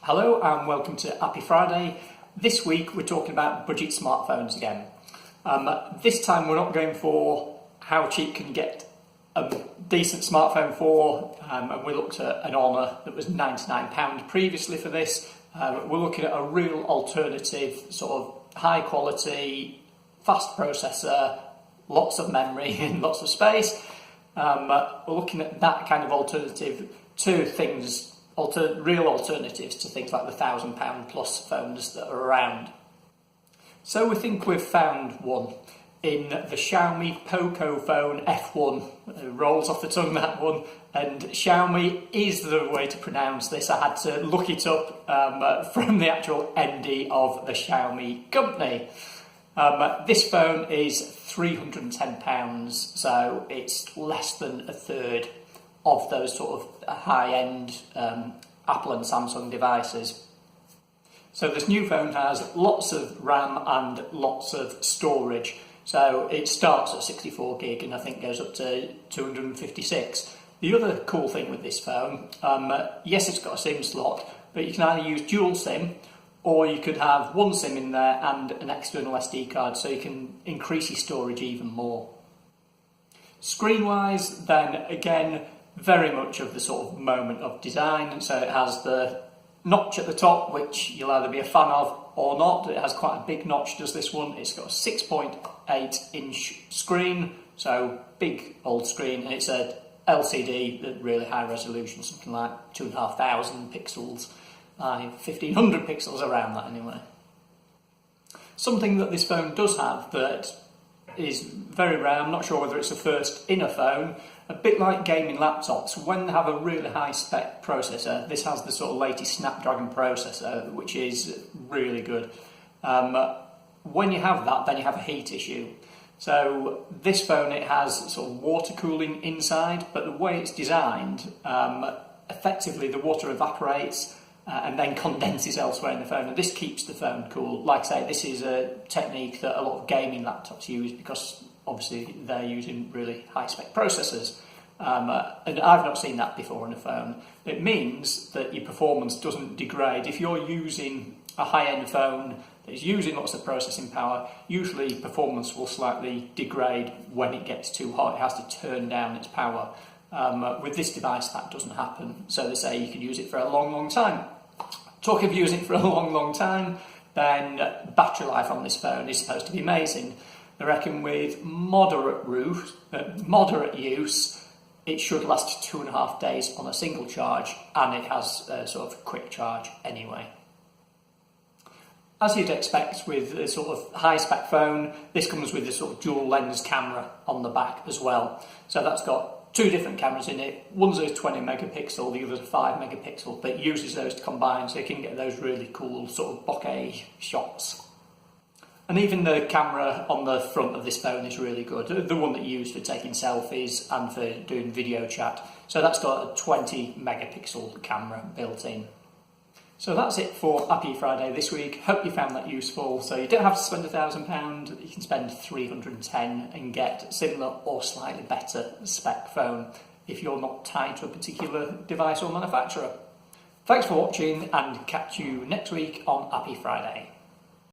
Hello and welcome to Appy Friday. This week we're talking about budget smartphones again. This time we're not going for how cheap can you get a decent smartphone for, and we looked at an Honor that was £99 previously for this. We're looking at a real alternative, sort of high quality, fast processor, lots of memory and lots of space. We're looking at that kind of alternative to things, real alternatives to things like the £1,000 plus phones that are around. So we think we've found one in the Xiaomi Pocophone F1. It rolls off the tongue, that one. And Xiaomi is the way to pronounce this. I had to look it up from the actual MD of the Xiaomi company. This phone is £310, so it's less than a third of those sort of high-end Apple and Samsung devices. So this new phone has lots of RAM and lots of storage. So it starts at 64 gig and I think goes up to 256. The other cool thing with this phone, yes, it's got a SIM slot, but you can either use dual SIM or you could have one SIM in there and an external SD card, so you can increase your storage even more. Screen-wise, then again, very much of the sort of moment of design. So it has the notch at the top, which you'll either be a fan of or not. It has quite a big notch, does this one. It's got a 6.8 inch screen, so big old screen, and it's a LCD at really high resolution, something like 2,500 pixels, 1,500 pixels around that anyway. Something that this phone does have that is very rare, I'm not sure whether it's the first in a phone, a bit like gaming laptops, when they have a really high spec processor, this has the sort of latest Snapdragon processor, which is really good. When you have that, then you have a heat issue. So this phone, it has sort of water cooling inside, but the way it's designed, effectively the water evaporates and then condenses elsewhere in the phone, and this keeps the phone cool. Like I say, this is a technique that a lot of gaming laptops use because obviously they're using really high-spec processors, and I've not seen that before in a phone. It means that your performance doesn't degrade. If you're using a high-end phone that is using lots of processing power, usually performance will slightly degrade when it gets too hot. It has to turn down its power. With this device, that doesn't happen. So they say you can use it for a long, long time. Talk of using it for a long, long time, then battery life on this phone is supposed to be amazing. I reckon with moderate use, it should last 2.5 days on a single charge, and it has a sort of quick charge anyway. As you'd expect with a sort of high-spec phone, this comes with a sort of dual lens camera on the back as well. So that's got two different cameras in it. One's a 20 megapixel, the other's a 5 megapixel, but it uses those to combine so you can get those really cool sort of bokeh shots. And even the camera on the front of this phone is really good, the one that you use for taking selfies and for doing video chat. So that's got a 20 megapixel camera built in. So that's it for Appy Friday this week. Hope you found that useful. So you don't have to spend £1,000, you can spend £310 and get a similar or slightly better spec phone if you're not tied to a particular device or manufacturer. Thanks for watching and catch you next week on Appy Friday.